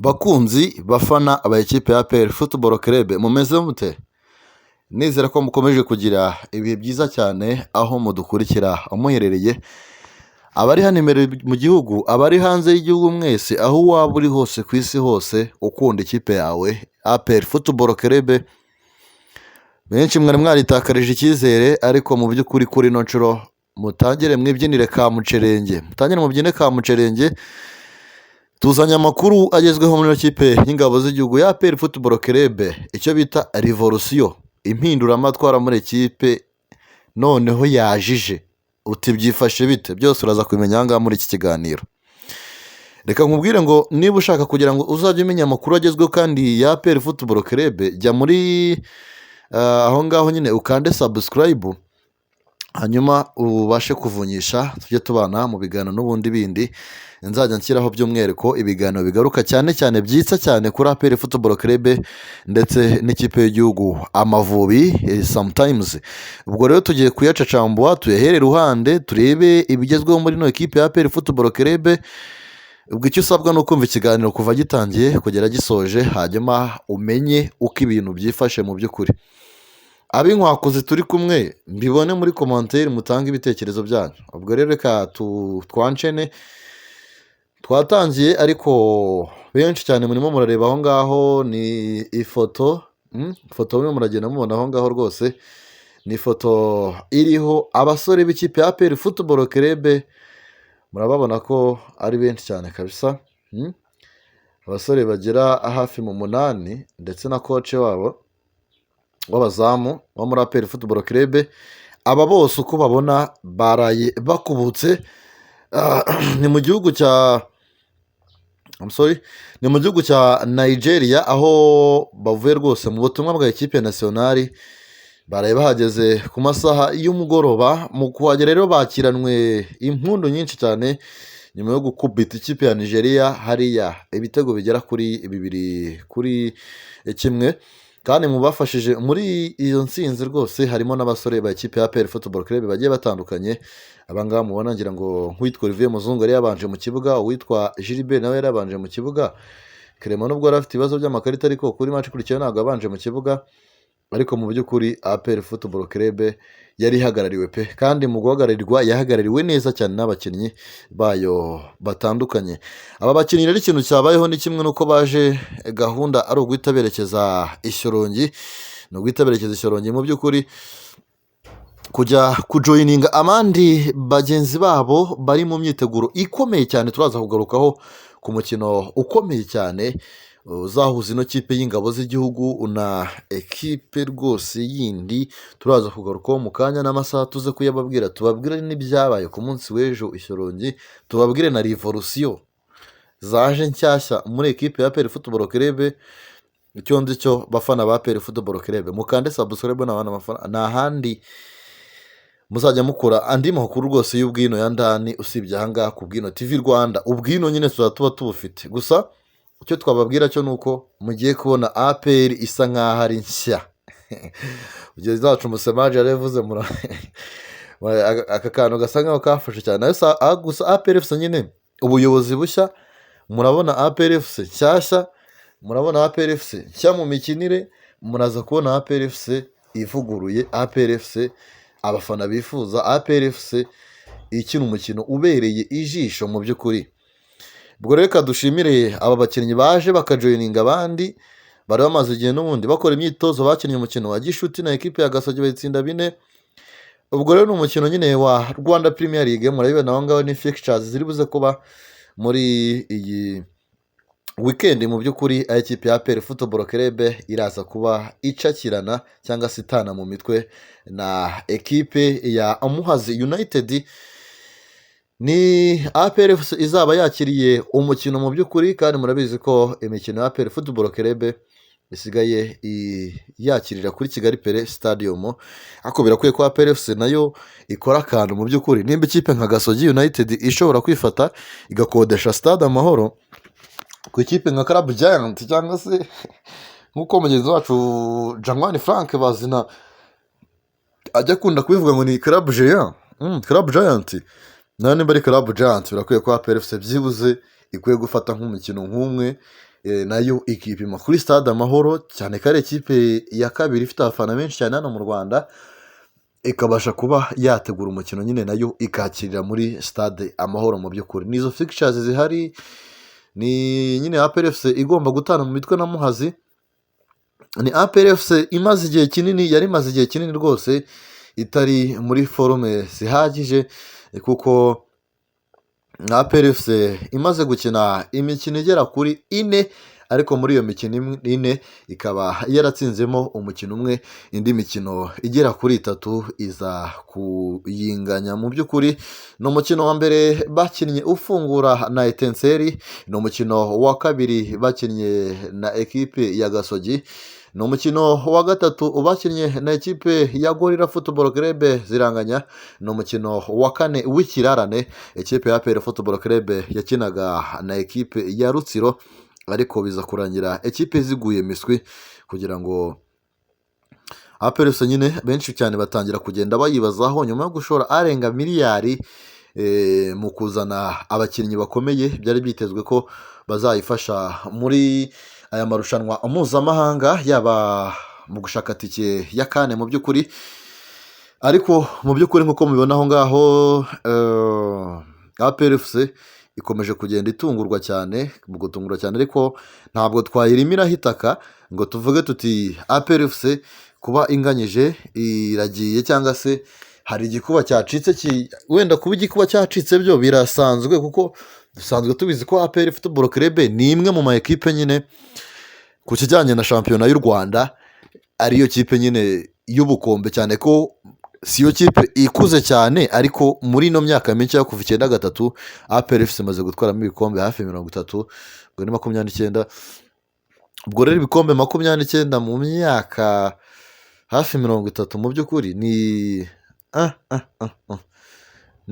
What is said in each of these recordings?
Bakunzi bafana aba ekipe ya APR Football Club mumeze mute? Nizera ko mukomeje kugira ibihe byiza cyane aho mudukurikira muherereye, abari hano imbere mu gihugu, abari hanze y'igihugu mwese, aho waba uri hose ku isi hose ukunda ikipe yawe APR Football Club, benshi mwari mwaritakarije icyizere, ariko mu by'ukuri kuri ino nshuro mutangire mwibyinire ka mucerenge, mutangire mubyine ka mucerenge. Tuzanye amakuru agezweho muri kipe y'ingabo z'igihugu ya APR Football Club, icyo bita revolution, impinduramatwara muri ekipe noneho yajije. Uti byifashe bite? Byose uraza kubimenya aha ngaha muri iki kiganiro. Reka nkubwire ngo niba ushaka kugira ngo uzajye umenya amakuru agezweho kandi ya APR Football Club, jya muri aho ngaho nyine ukande subscribe, hanyuma ubashe kuvunyisha tujye tubana mu biganiro n'ubundi bindi nzajya nshyiraho by'umwihariko ibiganiro bigaruka cyane cyane byitsa cyane kuri APR Football Club ndetse n'ikipe y'igihugu Amavubi sometimes. Ubwo rero tugiye kuyacacambua, tuyahere iruhande, turebe ibigezweho muri ino ekipe ya APR Football Club. Ubwo icyo usabwa ni ukumva ikiganiro kuva gitangiye kugera gisoje, hanyuma umenye uko ibintu byifashe mu by'ukuri. Ab'inkwakuzi turi kumwe mbibone muri commentaire, mutange ibitekerezo byanyu. Ubwo rero reka twancene, twatangiye ariko benshi cyane murimo murareba aho ngaho ni ifoto, ifoto mwe muragenda mubona aho ngaho rwose, ni ifoto iriho abasore b'ikipe ya APR Football Club, murababona ko ari benshi cyane kabisa, abasore bagera hafi mu 8 ndetse na coach wabo w'abazamu wo muri APR Football Club. Aba bose uko babona baraye bakubutse, ni mu gihugu cya ni mu gihugu cya Nigeria, aho bavuye rwose mu butumwa bwa ekipe nationale. Baraye bahageze ku masaha y'umugoroba, mu kuhagera rero bakiranwe impundu nyinshi cyane nyuma yo gukubita ikipe ya Nigeria hariya ibitego bigera kuri 2-1. Kandi mu bafashije muri iyo nsinzi rwose harimo n'abasore ba ekipe ya APR Football Club bagiye batandukanye. Abangaba mubona ngira ngo nk'uwitwa Olivier Muzungu yari yabanje mu kibuga, uwitwa Gilbert nawe yari yabanje mu kibuga, Clement nubwo yari afite ibibazo by'amakarita ariko kuri match ikurikiyeho ntabwo yabanje mu kibuga. Ariko mu by'ukuri APR Football Club yari ihagarariwe pe, kandi mu guhagararirwa yahagarariwe neza cyane n'abakinnyi bayo batandukanye. Aba bakinnyi rero ikintu cyabayeho ni kimwe nuko baje gahunda ari uguhita berekeza Ishyorongi, mu by'ukuri kujya kujoyininga abandi bagenzi babo bari mu myiteguro ikomeye cyane. Turaza kugarukaho ku mukino ukomeye cyane uzahuza ino kipe y'ingabo z'igihugu na ekipe rwose yindi, turaza kugarukaho mu kanya n'amasaha tuze kuyababwira, tubabwire n'ibyabaye ku munsi w'ejo Ishyorongi, tubabwire na revolution zaje nshyashya muri ekipe ya APR Football Club. Icyo nzi cyo bafana ba APR Football Club, mukande subscribe n'abana bafana, nta handi muzajya mukora andi makuru rwose y'ubwino ya ndani usibye aha ngaha ku Bwino TV Rwanda. Ubwino nyine tuba tubufite, gusa icyo twababwira cyo nuko mugiye kubona APR isa nk'aho ari nshya. Ugiye zacu umusemaje yarevuze aka kantu gasa nk'aho kafashe cyane, gusa APR FC nyine ubuyobozi bushya, murabona APR FC nshyashya, murabona APR FC nshya mu mikinire, muraza kubona APR FC ivuguruye, APR FC abafana bifuza, APR FC ikina umukino ubereye ijisho mu by'ukuri. Ubwo reka dushimire aba bakinnyi baje bakajoyininga abandi bari bamaze igihe n'ubundi bakora imyitozo, bakinnye umukino wa gishuti na ekipe ya Gasogi bayitsinda 4. Ubwo rero ni umukino nyine wa Rwanda Premier League, murabibona aho ngaho ni fixtures ziri buze kuba muri iyi weekend. Mu by'ukuri ekipe ya APR Football Club iraza kuba icakirana cyangwa se itana mu mitwe na ekipe ya Muhazi United. Ni APR izaba yakiriye umukino mu by'ukuri, kandi murabizi ko imikino ya APR Football Club isigaye yakirira kuri Kigali Pele Stadium, ariko birakwiye ko APR nayo ikora akantu mu by'ukuri. Nimba ikipe nka Gasogi United ishobora kwifata igakodesha Stade Amahoro ku ikipe nka Club Giant, cyangwa se nk'uko mugenzi wacu Jangwani Frank Bazina ajya akunda kubivuga ngo ni Club Giant, naho nimba ari Club Giant birakwiye ko APR byibuze ikwiye gufata nk'umukino nk'umwe nayo ikipima kuri stade Amahoro, cyane ko ari ikipe ya kabiri ifite abafana benshi cyane hano mu Rwanda, ikabasha kuba yategura umukino nyine nayo ikakirira muri stade Amahoro. Mu by'ukuri nizo fixtures zihari, ni nyine APR FC igomba gutana mu mitwe na Muhazi. Ni APR FC imaze igihe kinini, yari imaze igihe kinini rwose itari muri forume zihagije, kuko APR FC imaze gukina imikino igera kuri ine, ariko muri iyo mikino ine ikaba yaratsinzemo umukino umwe, indi mikino igera kuri itatu iza kuyinganya. Mu by'ukuri ni umukino wa mbere bakinnye ufungura na Etenseri, ni umukino wa kabiri bakinnye na ekipe ya Gasogi, ni umukino wa gatatu bakinnye na ekipe ya Gorilla Football Club ziranganya, ni umukino wa kane w'ikirarane ekipe ya APR Football Club yakinaga na ekipe ya Rutsiro, ariko biza kurangira ekipe ziguye miswi, kugira ngo APR FC nyine benshi cyane batangira kugenda bayibazaho nyuma yo gushora arenga miliyari mu kuzana abakinnyi bakomeye. Byari byitezwe ko bazayifasha muri aya marushanwa mpuzamahanga, yaba mu gushaka tike ya kane mu by'ukuri, ariko mu by'ukuri nk'uko mubibona aho ngaho APR FC ikomeje kugenda itungurwa cyane, mu gutungurwa cyane, ariko ntabwo twayirimira hitaka ngo tuvuge tuti APR FC kuba inganyije iragiye, cyangwa se hari igikuba cyacitse. Wenda kuba igikuba cyacitse byo birasanzwe, kuko dusanzwe tubizi ko APR Football Club ni imwe mu ma ekipe nyine ku kijyanye na shampiyona y'u Rwanda ariyo kipe nyine y'ubukombe, cyane ko siyo kipe ikuze cyane, ariko muri ino myaka mike yo kuva 93 APR FC imaze gutwaramo ibikombe hafi 30, ubwo ni 29. Ubwo rero ibikombe 29 mu myaka hafi 30 mu by'ukuri ni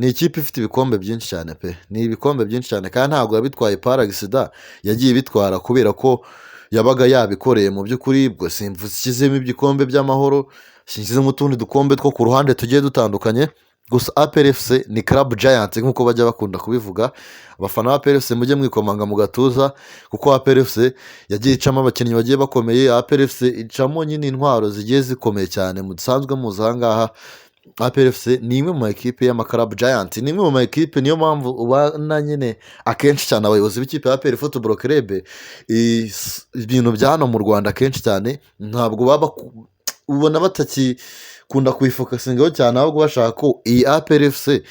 ikipe ifite ibikombe byinshi cyane pe, ni ibikombe byinshi cyane, kandi ntabwo yabitwaye paragisida, yagiye bitwara kubera ko yabaga yabikoreye. Mu by'ukuri ubwo simvuzishyizemo ibikombe by'amahoro, shyizemo utundi dukombe two ku ruhande tugiye dutandukanye, gusa APR FC ni club giant nk'uko bajya bakunda kubivuga. Abafana ba APR FC mujye mwikomanga mu gatuza, kuko APR FC yagiye icamo abakinnyi bagiye bakomeye. APR FC icamo nyine intwaro zigiye zikomeye cyane musanzwe muzi aha ngaha. APR FC ni imwe mu ekipe y'amakarabu giant, ni imwe mu ekipe, niyo mpamvu ubona nyine akenshi cyane abayobozi b'ikipe ya APR Football Club ibintu bya hano mu Rwanda akenshi cyane ntabwo baba ubona batakikunda kuyifokasingaho cyane, ahubwo bashaka ko iyi APR FC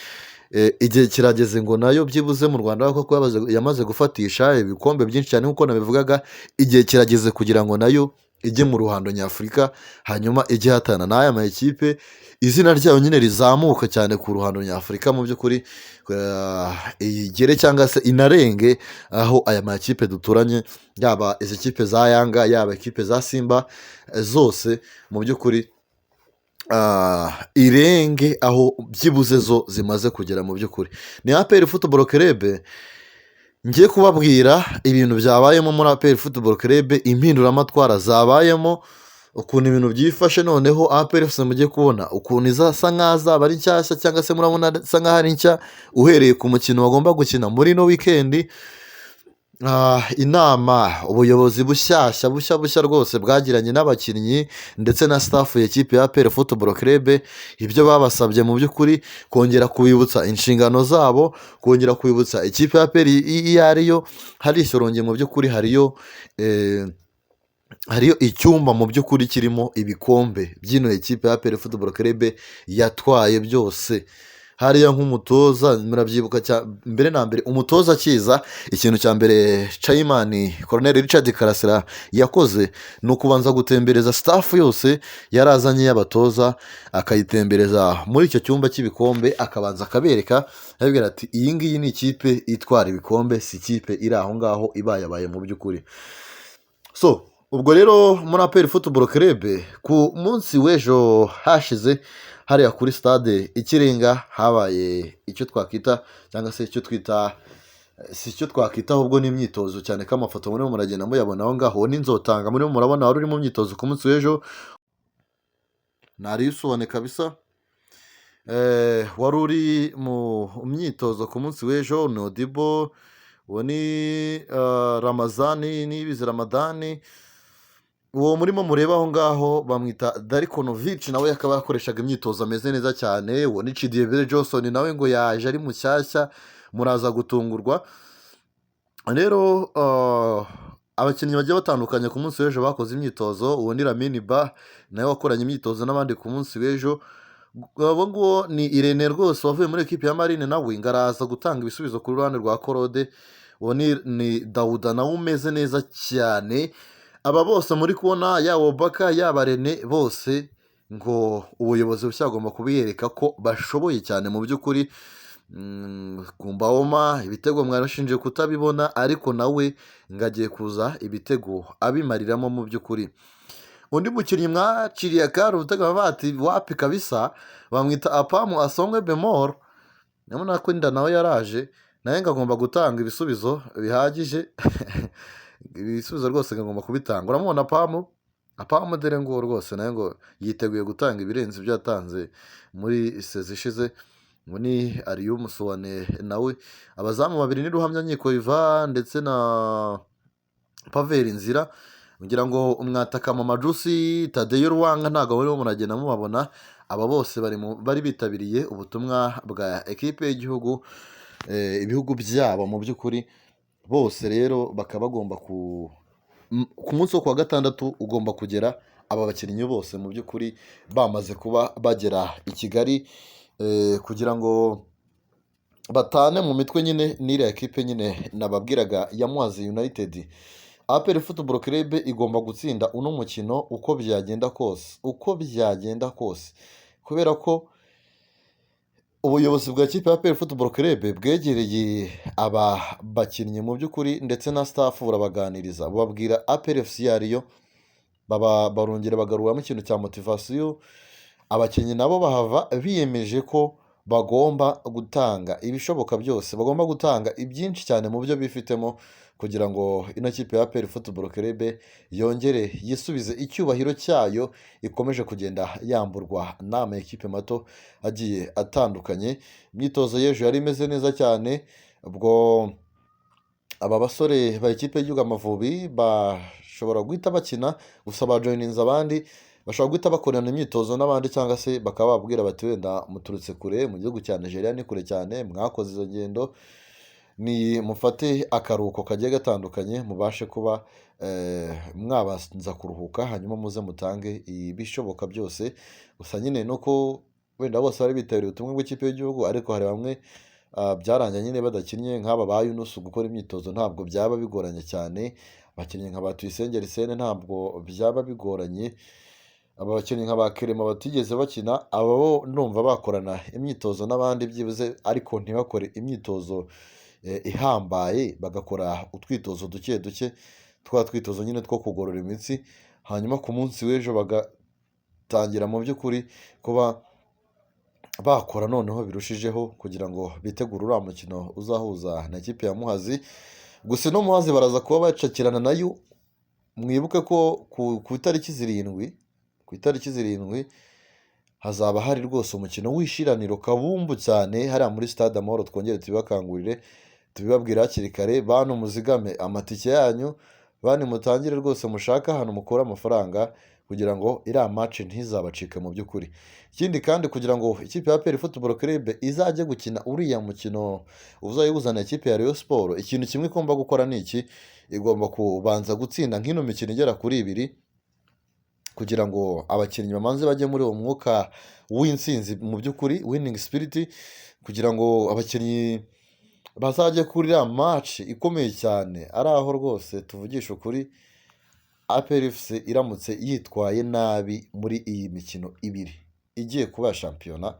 igihe kirageze ngo nayo byibuze mu Rwanda, kuko yamaze gufatisha ibikombe byinshi cyane nk'uko nabivugaga. Igihe kirageze kugira ngo nayo ijye mu ruhando nyafurika, hanyuma ijye hatana n'aya ma ekipe, izina ryayo nyine rizamuka cyane ku ruhando nyafurika. Mu by'ukuri igere cyangwa se inarenge aho aya ma ekipe duturanye, yaba izi kipe za Yanga, yaba ekipe za Simba, zose mu by'ukuri irenge aho byibuze zo zimaze kugera. Mu by'ukuri ni APR Football Club ngiye kubabwira ibintu byabayemo muri APR Football Club, impinduramatwara zabayemo, ukuntu ibintu byifashe. Noneho APR FC mugiye kubona ukuntu izasa nk'azaba ari nshyashya, cyangwa se murabona isa nk'aho ari nshya uhereye ku mukino bagomba gukina muri ino weekend. Inama ubuyobozi bushya rwose bwagiranye n'abakinnyi ndetse na staff y'ikipe ya APR Football Club, ibyo babasabye mu by'ukuri kongera kubibutsa inshingano zabo, kongera kubibutsa ikipe ya APR iyo ariyo. Hari ishyoronge mu by'ukuri, hariyo icyumba mu by'ukuri kirimo ibikombe by'ino ekipe ya APR Football Club yatwaye byose. Hariya nk'umutoza murabyibuka mbere na mbere, umutoza akiza, ikintu cya mbere Chairman Colonel Richard Karasira yakoze ni ukubanza gutembereza staff yose yarazanye y'abatoza, akayitembereza muri icyo cyumba cy'ibikombe, akabanza akabereka, ababwira ati iyi ngiyi ni ikipe itwara ibikombe, si ikipe iri aho ngaho ibayabaye mu by'ukuri. So ubwo rero muri APR Football Club ku munsi w'ejo hashize, hariya kuri stade Ikirenga, habaye icyo twakwita cyangwa se icyo twita, si icyo twakwita ahubwo ni imyitozo, cyane ko amafoto murimo muragenda muyabona aho ngaho n'inzotanga murimo murabona wari uri mu myitozo ku munsi w'ejo, ntari usobane kabisa. Wari uri mu myitozo ku munsi w'ejo, ni Odibo uwo ni Ramazani Niyibizi Ramadani, uwo murimo mureba aho ngaho bamwita Darikonovic, nawe akaba yakoreshaga imyitozo ameze neza cyane. Uwo ni Chidiebere Johnson nawe ngo yaje ari mushyashya, muraza gutungurwa. Rero abakinnyi bagiye batandukanye ku munsi w'ejo bakoze imyitozo. Uwo ni Lamine Ba nawe wakoranye imyitozo n'abandi ku munsi w'ejo. Abo nguwo ni Irene rwose wavuye muri ekipi ya Marine, nawe ngo araza gutanga ibisubizo ku ruhande rwa Korode. Uwo ni Dawuda nawe umeze neza cyane. Aba bose muri kubona, yaba Obaka yaba Rene, bose ngo ubuyobozi bushya kubiyereka ko bashoboye cyane mu by'ukuri. Kumbaoma ibitego mwarashinje kutabibona, ariko nawe ngo agiye kuza ibitego abimariramo mu by'ukuri. Undi mukinnyi mwaciriye akari ubutega bati wapi kabisa, bamwita Apamu Asongwe Bemol. Nabona ko inda nawe yaraje, nawe ngo agomba gutanga ibisubizo bihagije. Ibisubizo rwose agomba kubitanga. Uramubona Apamu dore ngo rwose nawe ngo yiteguye gutanga ibirenze ibyo yatanze muri sezi ishize. Ngo ni Ariyo Musoane nawe. Abazamu babiri ni Ruhamya Nkiko Ivan ndetse na Paveri Nzira. Ngira ngo umwataka Mama Juicy Tadeyo Ruwanga ntabwo barimo muragenda mubabona. Aba bose bari bitabiriye ubutumwa bwa ekipe y'igihugu, ibihugu byabo mu by'ukuri. Bose rero bakaba bagomba ku munsi wo kuwa gatandatu ugomba kugera aba bakinnyi bose mu by'ukuri bamaze kuba bagera i Kigali, kugira ngo batane mu mitwe nyine n'iriya ekipe nyine nababwiraga ya Muhazi United. APR Football Club igomba gutsinda uno mukino uko byagenda kose, kubera ko ubuyobozi bwa kipe ya APR Football Club bwegereye aba bakinnyi mu by'ukuri ndetse na staff burabaganiriza, bababwira APR FC yariyo, barongera bagaruramo ikintu cya motivation. Abakinnyi nabo bahava biyemeje ko bagomba gutanga ibishoboka byose, bagomba gutanga ibyinshi cyane mu byo bifitemo, kugira ngo ino kipe ya APR Football Club yongere yisubize icyubahiro cyayo ikomeje kugenda yamburwa n'ama ekipe mato agiye atandukanye. Imyitozo y'ejo yari imeze neza cyane, ubwo aba basore ba ekipe y'igihugu Amavubi bashobora guhita bakina, gusa bajoyininze abandi, bashobora guhita bakorana imyitozo n'abandi, cyangwa se bakaba babwira bati wenda muturutse kure mu gihugu cya Nigeria, ni kure cyane, mwakoze izo ngendo, ni mufate akaruhuko kagiye gatandukanye, mubashe kuba mwabanza kuruhuka, hanyuma muze mutange ibishoboka byose. Gusa nyine nuko wenda bose bari bitabiriye ubutumwa bw'ikipe y'igihugu, ariko hari bamwe byarangiye nyine badakinnye, nk'aba ba Yunusu. Gukora imyitozo ntabwo byaba bigoranye cyane, abakinnyi nka ba Tuyisenge Arsene ntabwo byaba bigoranye, aba bakinnyi nka ba Kerema batigeze bakina, aba bo ndumva bakorana imyitozo n'abandi byibuze, ariko ntibakore imyitozo ihambaye, bagakora utwitozo duke duke, twa twitozo nyine two kugorora imitsi, hanyuma ku munsi w'ejo bagatangira mu by'ukuri kuba bakora noneho birushijeho, kugira ngo bitegure uriya mukino uzahuza na kipe ya Muhazi. Gusa no Muhazi baraza kuba bacakirana nayo. Mwibuke ko ku itariki zirindwi hazaba hari rwose umukino w'ishiraniro kabumbu cyane hariya muri stade Amahoro. Twongere tubibakangurire, tubibabwira hakiri kare, bantu muzigame amatike yanyu, bantu mutangire rwose mushaka ahantu mukura amafaranga, kugira ngo iriya match ntizabacike mu by'ukuri. Ikindi kandi, kugira ngo ikipe ya APR Football Club izajye gukina uriya mukino uzayibuzana ikipe ya Rayon Sport, ikintu kimwe igomba gukora ni iki: igomba kubanza gutsinda nk'ino mikino igera kuri 2, kugira ngo abakinnyi bamanze bajye muri uwo mwuka w'intsinzi mu by'ukuri, winning spirit, kugira ngo abakinnyi bazajye kuri iriya match ikomeye cyane. Ari aho rwose tuvugisha ukuri, APR FC iramutse yitwaye nabi muri iyi mikino 2 igiye kuba shampiyona,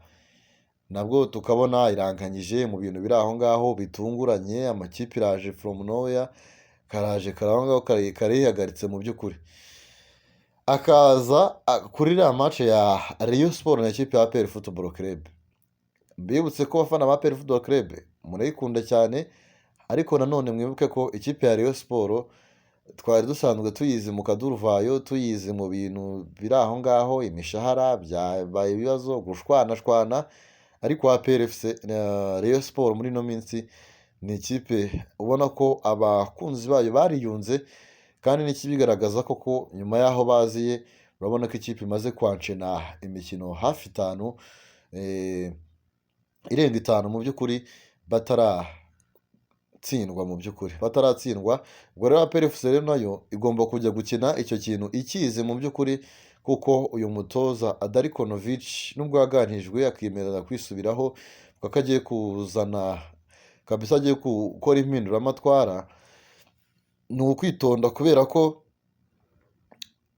nabwo tukabona iranganyije mu bintu biri aho ngaho bitunguranye, amakipe iraje from nowhere, karaje karangwa karihagaritse mu by'ukuri, akaza kuri iriya match ya Rayon Sport na ikipe ya APR Football Club. Mbibutse ko abafana ba APR Football Club murayikunda cyane, ariko nanone mwibuke ko ikipe ya Rayon Sport twari dusanzwe tuyizi mu kaduruvayo, tuyizi mu bintu biri aho ngaho, imishahara byabaye ibibazo, gushwana, ariko APR FC na Rayon Sport muri no minsi ni ikipe ubona ko abakunzi bayo bariyunze, kandi n'ikibigaragaza koko nyuma y'aho baziye urabona ko ikipe imaze kwancena imikino hafi itanu, irenga itanu mu by'ukuri bataratsindwa, mu by'ukuri bataratsindwa. Ubwo rero APR FC rero nayo igomba kujya gukina icyo kintu ikizi mu by'ukuri, kuko uyu mutoza Adarikonovic nubwo yaganijwe akiyemerera kwisubiraho kuko agiye kuzana kabisa, agiye gukora impinduramatwara, ni ukwitonda kubera ko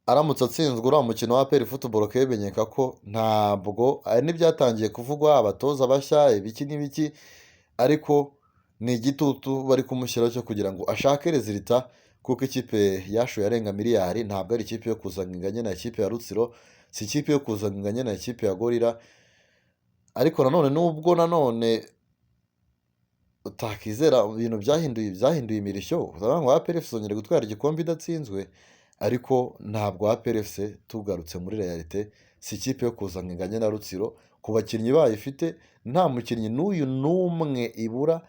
aramutse atsinzwe uriya mukino wa APR Football Club nkeka ko ntabwo hari n'ibyatangiye kuvugwa abatoza bashya ibiki n'ibiki, ariko ni igitutu bari kumushyiraho cyo kugira ngo ashake rezilita, kuko ikipe yashoye arenga miliyari, ntabwo ari ikipe yo kuzana inganye na ikipe ya Rutsiro, si ikipe yo kuzana inganye na ikipe ya Gorira. Ariko nanone nubwo nanone utakizera ibintu byahinduye imirishyo, uravuga ngo APR FC izongera gutwara igikombe idatsinzwe, ariko ntabwo APR FC tugarutse muri realite si ikipe yo kuzana inganye na Rutsiro. Ku bakinnyi bayifite nta mukinnyi n'uyu n'umwe ibura,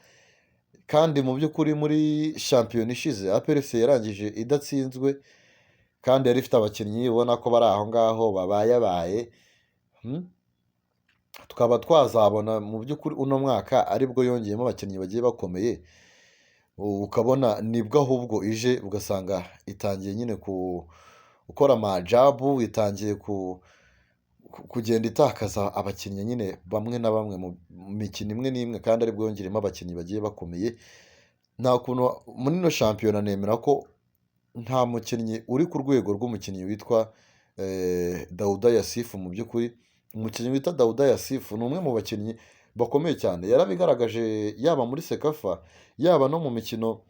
kandi mu by'ukuri muri shampiyona ishize APR FC yarangije idatsinzwe, kandi yari ifite abakinnyi ubona ko bari aho ngaho babaye. Tukaba twazabona mu by'ukuri uno mwaka aribwo yongeyemo abakinnyi bagiye bakomeye, ukabona nibwo ahubwo ije ugasanga itangiye nyine gukora amajabu, itangiye kugenda itakaza abakinnyi nyine bamwe na bamwe mu mikino imwe n'imwe, kandi aribwo yongeremo abakinnyi bagiye bakomeye. Nta kuntu muri ino shampiyona nemera ko nta mukinnyi uri ku rwego rw'umukinnyi witwa Dawuda Yasifu. Mu by'ukuri umukinnyi wita Dawuda Yasifu ni umwe mu bakinnyi bakomeye cyane, yarabigaragaje yaba muri Sekafa yaba no mu mikino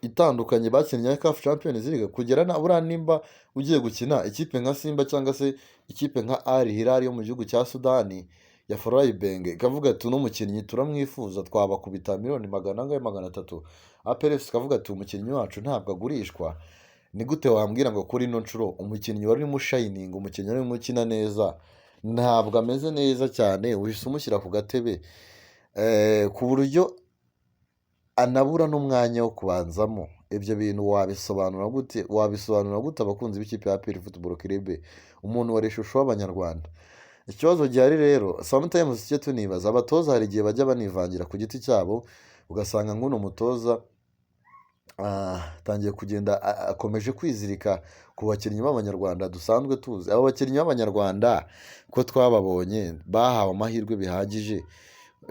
itandukanye bakinnye ya CAF Champions League, kugera na buriya nimba ugiye gukina ikipe nka Simba cyangwa se ikipe nka Al Hilal yo mu gihugu cya Sudani ya Foroyi Benge, ikavuga ati uno mukinnyi turamwifuza, twabakubita miliyoni 300 APR FC ikavuga ati umukinnyi wacu ntabwo agurishwa, ni gute wambwira ngo kuri ino nshuro umukinnyi wari urimo shining, umukinnyi wari urimo ukina neza ntabwo ameze neza cyane, uhise umushyira ku gatebe ku buryo anabura n'umwanya wo kubanzamo? Ibyo bintu wabisobanura gute? Wabisobanura gute abakunzi b'ikipe ya APR Football Club, umuntu wari ishusho w'abanyarwanda? Ikibazo gihari rero sometimes tujye tunibaza, abatoza hari igihe bajya banivangira ku giti cyabo, ugasanga nk'uno mutoza atangiye kugenda akomeje kwizirika ku bakinnyi b'abanyarwanda dusanzwe tuzi. Abo bakinnyi b'abanyarwanda ko twababonye bahawe amahirwe bihagije,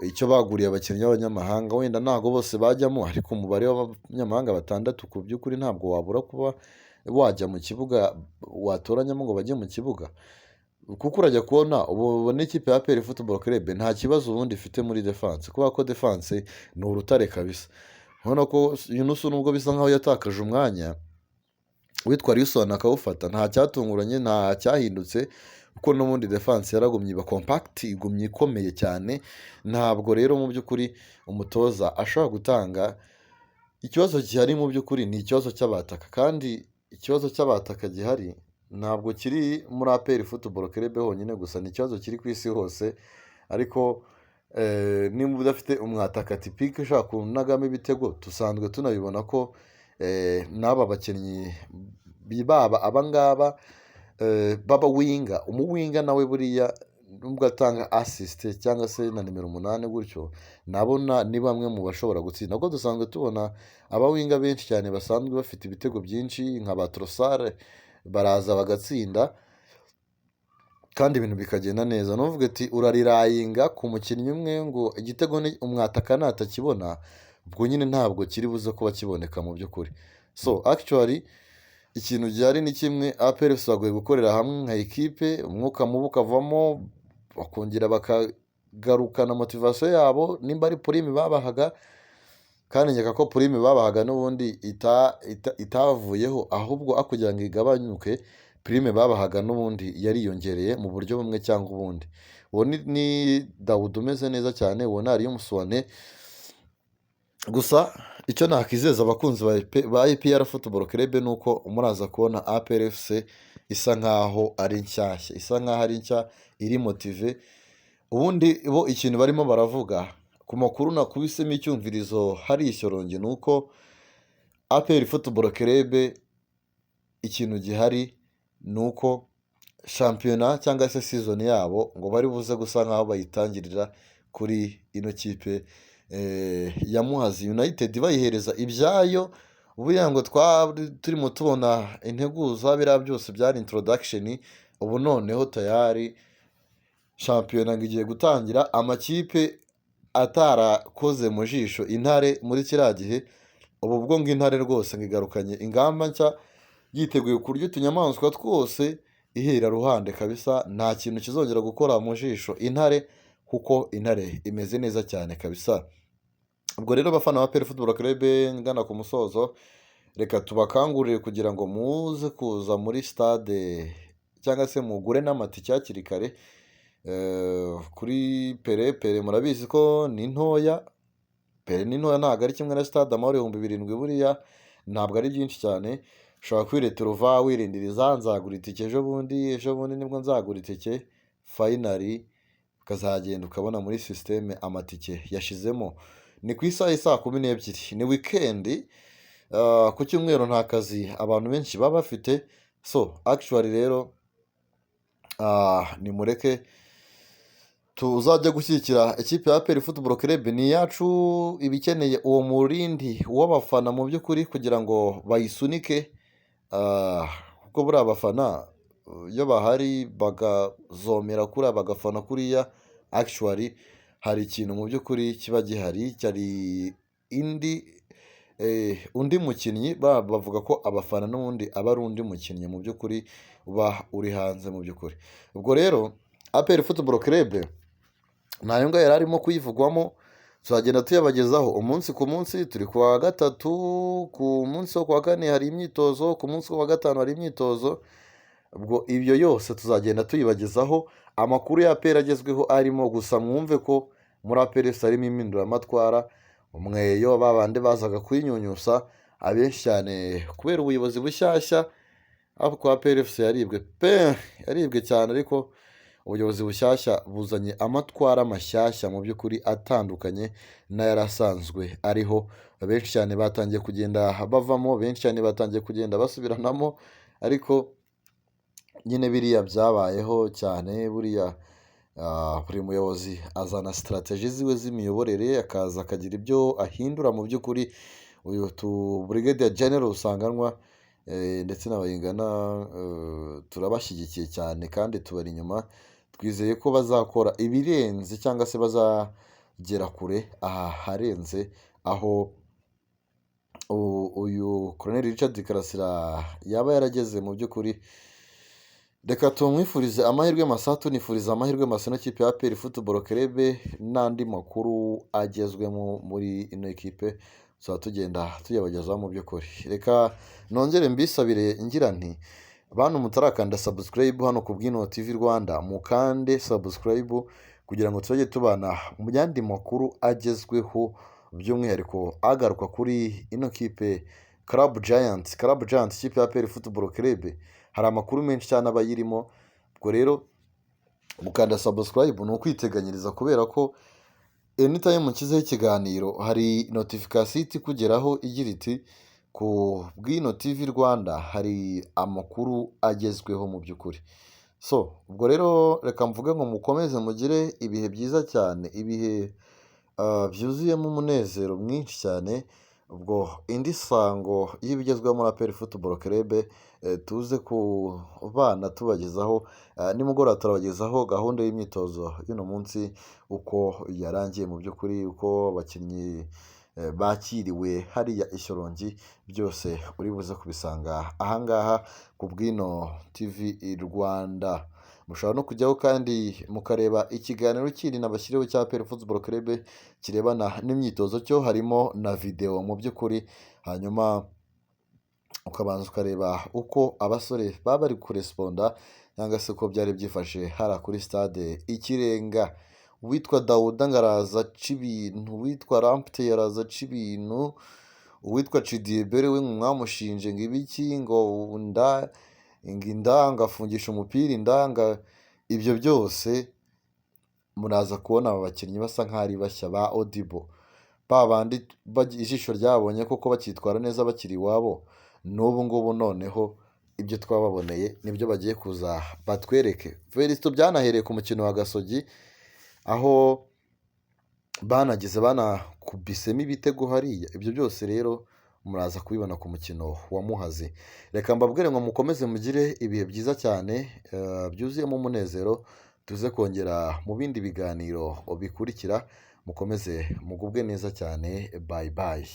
icyo baguriye abakinnyi b'abanyamahanga wenda ntabwo bose bajyamo, ariko umubare w'abanyamahanga 6 ku by'ukuri ntabwo wabura kuba wajya mu kibuga, watoranyamo ngo bajye mu kibuga, kuko urajya kubona ubu n'ikipe ya APR Football Club nta kibazo ubundi ifite muri defense, kubera ko defense ni urutare kabisa. Urabona ko Yunus nubwo bisa nkaho yatakaje umwanya, witwa Wilson akawufata, nta cyatunguranye, nta cyahindutse, kuko n'ubundi defense yaragumye iba compact, igumye ikomeye cyane. Ntabwo rero mu by'ukuri umutoza ashobora gutanga. Ikibazo gihari mu by'ukuri ni ikibazo cy'abataka, kandi ikibazo cy'abataka gihari ntabwo kiri muri APR Football Club honyine gusa, ni ikibazo kiri ku isi hose. Ariko niba udafite umwataka tipike ushaka kunagamo ibitego, dusanzwe tunabibona ko n'aba bakinnyi baba abangaba baba winga, umuwinga nawe buriya nubwo atanga assist cyangwa se na nimero 8 gutyo, nabona ni bamwe mu bashobora gutsinda, kuko dusanzwe tubona abawinga benshi cyane basanzwe bafite ibitego byinshi nka ba Trossard, baraza bagatsinda kandi ibintu bikagenda neza. Nuvuga ati urarirayinga ku mukinnyi umwe ngo igitego ni umwataka natakibona, ubwo nyine ntabwo kiri buze kuba kiboneka mu by'ukuri. So actually ikintu gihari ni kimwe, APR FC bagoye gukorera hamwe nka ekipe, umwuka mubi ukavamo, bakongera bakagarukana motivation yabo, nimba ari prime babahaga, kandi nkeka ko prime babahaga n'ubundi itavuyeho, ahubwo akugira ngo igabanyuke, prime babahaga n'ubundi yariyongereye mu buryo bumwe cyangwa ubundi. Uwo ni Dawuda umeze neza cyane, uwo nari umusuwane. Gusa icyo nakizeza abakunzi ba APR Football Club ni uko muraza kubona APR FC isa nkaho ari nshyashya, isa nkaho ari nshya, iri motive. Ubundi bo ikintu barimo baravuga ku makuru nakubisemo icyumvirizo hari ishyorongi ni uko APR Football Club ikintu gihari ni uko shampiyona cyangwa se season yabo ngo bari buze gusa nkaho bayitangirira kuri ino kipe ya Muhazi United bayihereza ibyayo. Buriya ngo turimo tubona integuza biriya byose byari introduction, ubu noneho tayari shampiyona ngo igiye gutangira. Amakipe atarakoze mu jisho Intare muri kiriya gihe, ubu bwo ngo Intare rwose ngo igarukanye ingamba nshya, yiteguye kurya utunyamaswa twose ihera ruhande kabisa. Nta kintu kizongera gukora mu jisho Intare, kuko Intare imeze neza cyane kabisa. Ubwo rero abafana ba APR Football Club ngana ku musozo, reka tubakangurire kugira ngo muze kuza muri stade cyangwa se mugure n'amatike hakiri kare. Kuri pere murabizi ko ni ntoya, pere ni ntoya, ntabwo ari kimwe na stade Amahoro 7,000 buriya ntabwo ari byinshi cyane. Ushobora kwiretera uva wirindiriza nzagura itike ejo bundi nibwo nzagura itike, finally ukazagenda ukabona muri systeme amatike yashizemo. Ni ku isaha saa 12, ni weekend. Ku cyumweru nta kazi abantu benshi baba bafite, so actually rero nimureke tuzajya gushyigikira ikipe ya APR Football Club. Ni yacu ibikeneye uwo murindi w'abafana mu by'ukuri kugira ngo bayisunike, kuko buriya abafana iyo bahari bagazomera kuriya bagafana kuriya, actually hari ikintu mu by'ukuri kiba gihari, cyari undi mukinnyi bavuga ko abafana n'ubundi aba ari undi mukinnyi mu by'ukuri uba uri hanze mu by'ukuri. Ubwo rero APR Football Club nayo ngo yari arimo kuyivugwamo, tuzagenda tuyabagezaho umunsi ku munsi. Turi ku wa gatatu, ku munsi wo ku wa kane hari imyitozo, ku munsi wa gatanu hari imyitozo. Ubwo ibyo yose tuzagenda tuyibagezaho, amakuru ya APR agezweho arimo. Gusa mwumve ko muri APR harimo impinduramatwara, umweyo babande bazaga kuyinyunyusa abenshi cyane kubera ubuyobozi bushyashya. Aho kwa APR yaribwe cyane, ariko ubuyobozi bushyashya buzanye amatwara mashyashya mu by'ukuri atandukanye n'ayari asanzwe ariho. Benshi cyane batangiye kugenda bavamo, benshi cyane batangiye kugenda basubiranamo, ariko nyine biriya byabayeho cyane. Buriya buri muyobozi azana strategy ziwe z'imiyoborere, akaza akagira ibyo ahindura mu by'ukuri. Uyu Brigadier General Usanganwa ndetse n'abayingana turabashyigikiye cyane kandi tubari inyuma. Twizeye ko bazakora ibirenze cyangwa se bazagera kure aha harenze aho uyu Colonel Richard Karasira yaba yarageze mu by'ukuri. Reka tumwifurize amahirwe masa, tunifuriza amahirwe masa no kipe ya APR Football Club. N'andi makuru agezwemo muri ino ekipe tuzaba tugenda tuyabagezaho mu by'ukuri. Reka nongere mbisabire ngira nti, bantu mutarakanda subscribe hano ku Bwino TV Rwanda, mukande subscribe kugira ngo tujye tubana mu yandi makuru agezweho, by'umwihariko agaruka kuri ino kipe Club Giants kipe ya APR Football Club. Hari amakuru menshi cyane aba yirimo. Ubwo rero mukanda subscribe ni ukwiteganyiriza, kubera ko anytime mukizeho ikiganiro hari notification ikugeraho igira iti ku Bwino TV Rwanda hari amakuru agezweho mu by'ukuri. So ubwo rero reka mvuge ngo mukomeze mugire ibihe byiza cyane, ibihe byuzuyemo umunezero mwinshi cyane. Ubwo indi sango y'ibigezweho muri APR Football Club tuze ku bana tubagezaho, nimugoroba turabagezaho gahunda y'imyitozo y'uno munsi uko yarangiye mu by'ukuri, uko abakinnyi bakiriwe hariya ishyorongi, byose uri buze kubisanga ahangaha ku Bwino TV Rwanda. Mushobora no kujyaho kandi mukareba ikiganiro kindi nabashyiriweho cya APR Football Club kirebana n'imyitozo, cyo harimo na video mu by'ukuri. Hanyuma ukabanza ukareba uko abasore baba bari kuresponda cyangwa se uko byari byifashe hara kuri stade Ikirenga. Uwitwa Dawuda ngaraza c'ibintu, uwitwa Rampte yaraza c'ibintu, uwitwa Cidibere we mwamushinje ngo ibiki, ngo indanga afungisha umupira indanga. Ibyo byose muraza kubona aba bakinnyi basa nk'aho ari bashya ba Odibo, ba bandi ijisho ryabonye koko bakitwara neza bakiri iwabo, n'ubu ngubu noneho ibyo twababoneye nibyo bagiye kuza batwereke. Felicito byanahereye ku mukino wa Gasogi, aho banakubisemo ibitego hariya. Ibyo byose rero muraza kubibona ku mukino wa Muhazi. Reka mbabwire ngo mukomeze mugire ibihe byiza cyane byuzuyemo umunezero, tuze kongera mu bindi biganiro bikurikira. Mukomeze mugubwe neza cyane, bayi bayi.